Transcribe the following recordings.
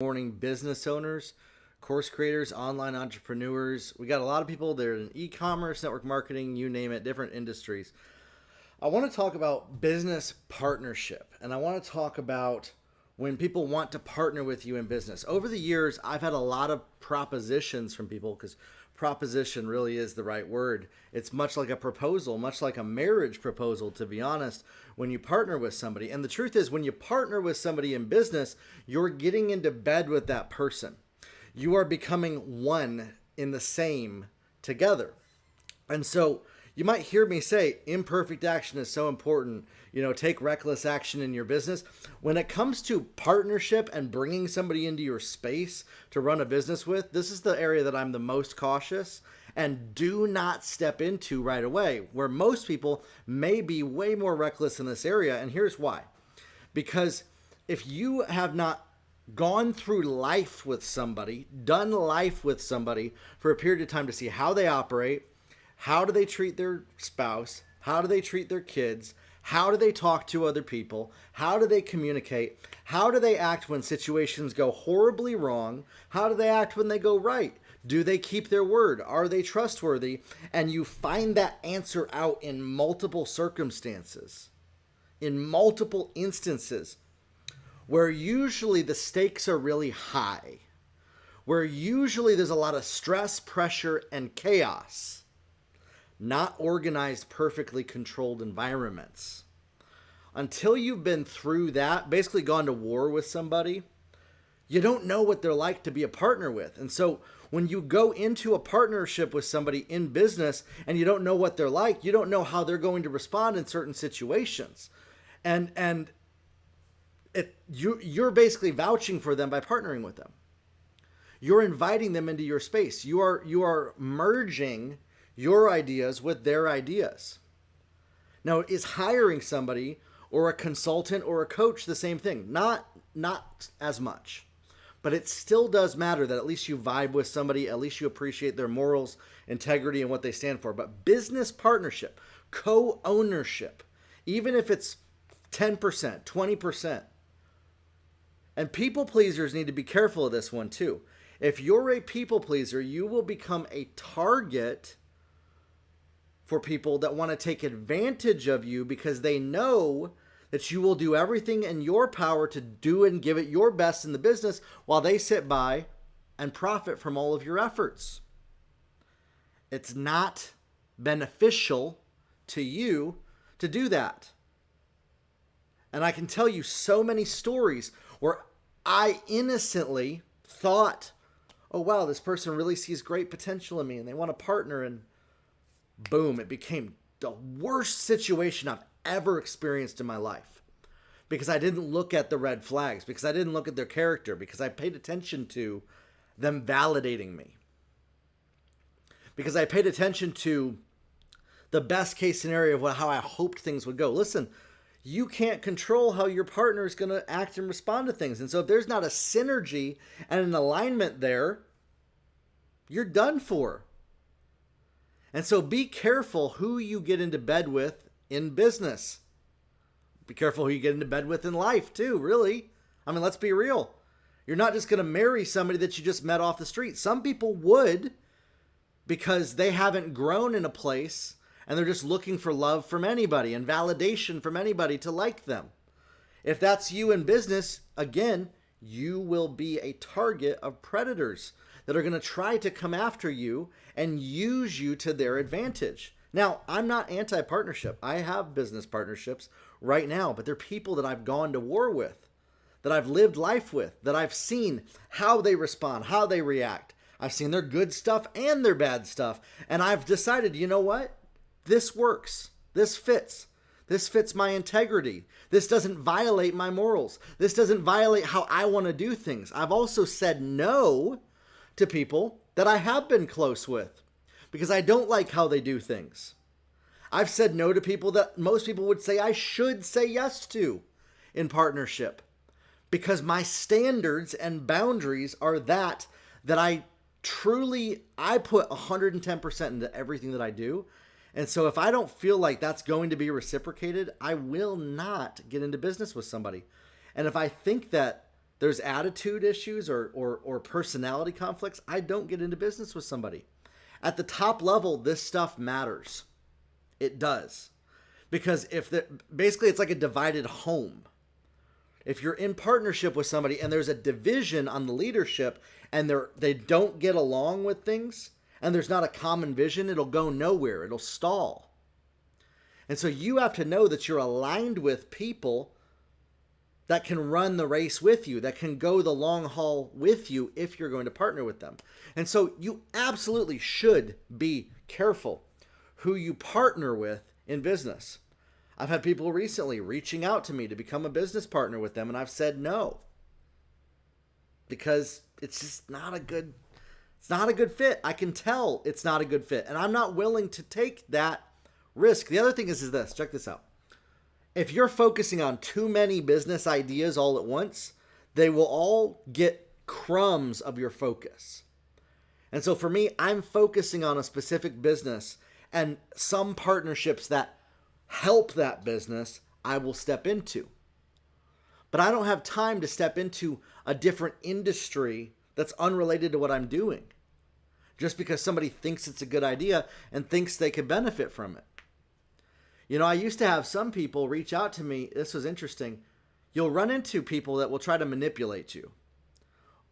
Morning business owners, course creators, online entrepreneurs. We got a lot of people that are in e-commerce, network marketing, you name it, different industries. I want to talk about business partnership, and I want to talk about when people want to partner with you in business. Over the years, I've had a lot of propositions from people because proposition really is the right word. It's much like a proposal, much like a marriage proposal, to be honest, when you partner with somebody. And the truth is, when you partner with somebody in business, you're getting into bed with that person. You are becoming one in the same together. And so you might hear me say imperfect action is so important. Take reckless action in your business. When it comes to partnership and bringing somebody into your space to run a business with, this is the area that I'm the most cautious and do not step into right away, where most people may be way more reckless in this area. And here's why. Because if you have not gone through life with somebody, done life with somebody for a period of time to see how they operate, how do they treat their spouse, how do they treat their kids, how do they talk to other people, how do they communicate, how do they act when situations go horribly wrong, how do they act when they go right, do they keep their word, are they trustworthy, and you find that answer out in multiple circumstances, in multiple instances, where usually the stakes are really high, where usually there's a lot of stress, pressure, and chaos, not organized, perfectly controlled environments. Until you've been through that, basically gone to war with somebody, you don't know what they're like to be a partner with. And so when you go into a partnership with somebody in business and you don't know what they're like, you don't know how they're going to respond in certain situations. And you're basically vouching for them by partnering with them. You're inviting them into your space. You are merging your ideas with their ideas. Now, is hiring somebody or a consultant or a coach the same thing? Not as much. But it still does matter that at least you vibe with somebody, at least you appreciate their morals, integrity, and what they stand for. But business partnership, co-ownership, even if it's 10%, 20%, and people pleasers need to be careful of this one too. If you're a people pleaser, you will become a target for people that want to take advantage of you because they know that you will do everything in your power to do and give it your best in the business while they sit by and profit from all of your efforts. It's not beneficial to you to do that. And I can tell you so many stories where I innocently thought, oh wow, this person really sees great potential in me and they want to partner, and boom, it became the worst situation I've ever experienced in my life because I didn't look at the red flags, because I didn't look at their character, because I paid attention to them validating me, because I paid attention to the best case scenario of how I hoped things would go. Listen, you can't control how your partner is going to act and respond to things. And so if there's not a synergy and an alignment there, you're done for. And so be careful who you get into bed with in business. Be careful who you get into bed with in life too, really. I mean, let's be real. You're not just going to marry somebody that you just met off the street. Some people would, because they haven't grown in a place and they're just looking for love from anybody and validation from anybody to like them. If that's you in business, again, you will be a target of predators that are going to try to come after you and use you to their advantage. Now, I'm not anti-partnership. I have business partnerships right now, but they're people that I've gone to war with, that I've lived life with, that I've seen how they respond, how they react. I've seen their good stuff and their bad stuff. And I've decided, you know what? This works. This fits. This fits my integrity. This doesn't violate my morals. This doesn't violate how I want to do things. I've also said no to people that I have been close with because I don't like how they do things. I've said no to people that most people would say I should say yes to in partnership because my standards and boundaries are that I put 110% into everything that I do. And so if I don't feel like that's going to be reciprocated, I will not get into business with somebody. And if I think that there's attitude issues or personality conflicts, I don't get into business with somebody. At the top level, this stuff matters. It does. Because basically it's like a divided home. If you're in partnership with somebody and there's a division on the leadership and they don't get along with things and there's not a common vision, it'll go nowhere. It'll stall. And so you have to know that you're aligned with people that can run the race with you, that can go the long haul with you if you're going to partner with them. And so you absolutely should be careful who you partner with in business. I've had people recently reaching out to me to become a business partner with them, and I've said no. Because it's just not a good fit. I can tell it's not a good fit, and I'm not willing to take that risk. The other thing is this, check this out. If you're focusing on too many business ideas all at once, they will all get crumbs of your focus. And so for me, I'm focusing on a specific business, and some partnerships that help that business, I will step into. But I don't have time to step into a different industry that's unrelated to what I'm doing, just because somebody thinks it's a good idea and thinks they could benefit from it. You know, I used to have some people reach out to me. This was interesting. You'll run into people that will try to manipulate you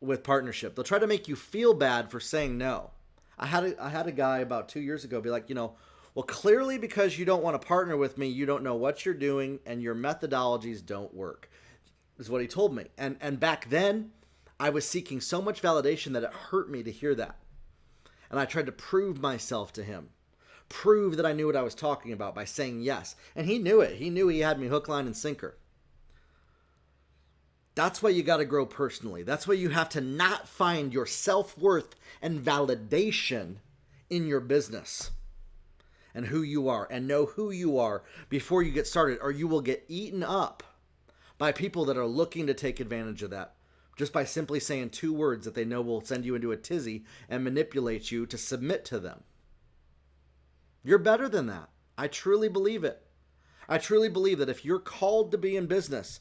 with partnership. They'll try to make you feel bad for saying no. I had a guy about 2 years ago be like, well, clearly because you don't want to partner with me, you don't know what you're doing and your methodologies don't work, is what he told me. And back then, I was seeking so much validation that it hurt me to hear that. And I tried to prove myself to him. Prove that I knew what I was talking about by saying yes. And he knew it. He knew he had me hook, line, and sinker. That's why you got to grow personally. That's why you have to not find your self-worth and validation in your business and who you are, and know who you are before you get started, or you will get eaten up by people that are looking to take advantage of that just by simply saying 2 words that they know will send you into a tizzy and manipulate you to submit to them. You're better than that. I truly believe it. I truly believe that if you're called to be in business,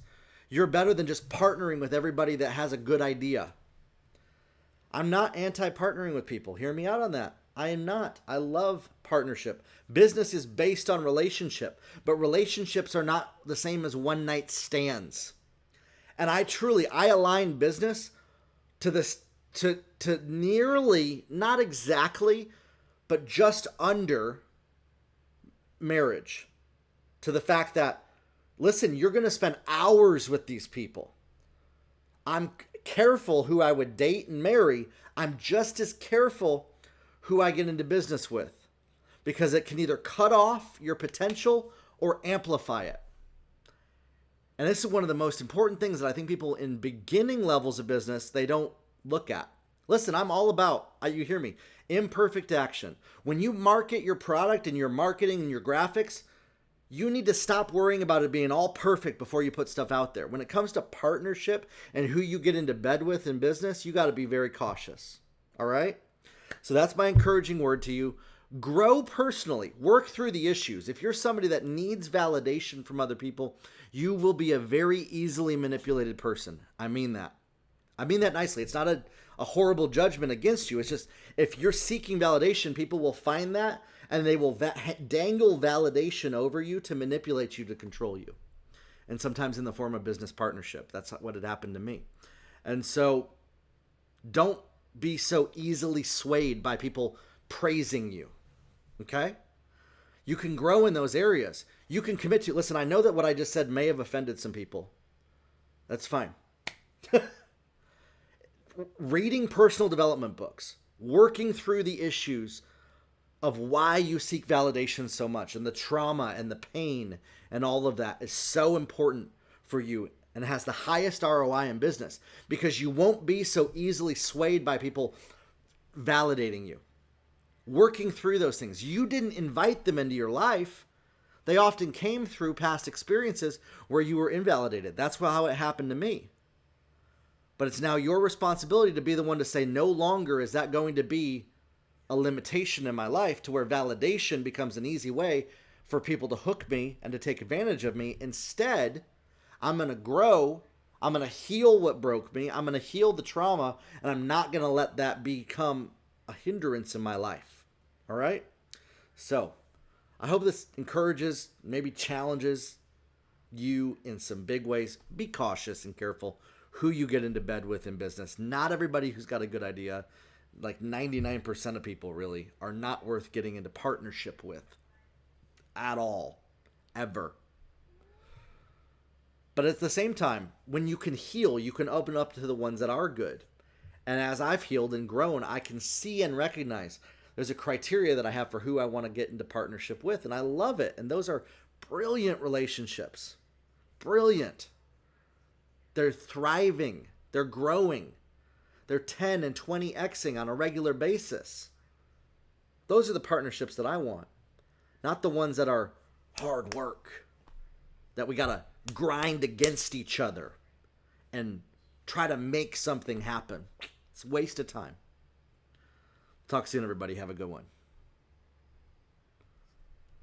you're better than just partnering with everybody that has a good idea. I'm not anti-partnering with people. Hear me out on that. I am not. I love partnership. Business is based on relationship, but relationships are not the same as one-night stands. And I align business to this, to nearly, not exactly, but just under marriage. To the fact that, listen, you're going to spend hours with these people. I'm careful who I would date and marry. I'm just as careful who I get into business with, because it can either cut off your potential or amplify it. And this is one of the most important things that I think people in beginning levels of business, they don't look at. Listen, I'm all about, you hear me, imperfect action. When you market your product and your marketing and your graphics, you need to stop worrying about it being all perfect before you put stuff out there. When it comes to partnership and who you get into bed with in business, you got to be very cautious. All right? So that's my encouraging word to you. Grow personally. Work through the issues. If you're somebody that needs validation from other people, you will be a very easily manipulated person. I mean that. I mean that nicely. It's not a horrible judgment against you. It's just, if you're seeking validation, people will find that and they will dangle validation over you to manipulate you, to control you. And sometimes in the form of business partnership. That's what had happened to me. And so don't be so easily swayed by people praising you. Okay? You can grow in those areas. You can commit to, listen, I know that what I just said may have offended some people. That's fine. Reading personal development books, working through the issues of why you seek validation so much, and the trauma and the pain and all of that is so important for you, and has the highest ROI in business, because you won't be so easily swayed by people validating you. Working through those things. You didn't invite them into your life. They often came through past experiences where you were invalidated. That's how it happened to me. But it's now your responsibility to be the one to say, no longer is that going to be a limitation in my life, to where validation becomes an easy way for people to hook me and to take advantage of me. Instead, I'm going to grow. I'm going to heal what broke me. I'm going to heal the trauma, and I'm not going to let that become a hindrance in my life. All right? So, I hope this encourages, maybe challenges you in some big ways. Be cautious and careful who you get into bed with in business. Not everybody who's got a good idea, like 99% of people really, are not worth getting into partnership with at all, ever. But at the same time, when you can heal, you can open up to the ones that are good. And as I've healed and grown, I can see and recognize there's a criteria that I have for who I want to get into partnership with, and I love it. And those are brilliant relationships. Brilliant. They're thriving. They're growing. They're 10 and 20xing on a regular basis. Those are the partnerships that I want. Not the ones that are hard work, that we got to grind against each other and try to make something happen. It's a waste of time. Talk soon, everybody. Have a good one.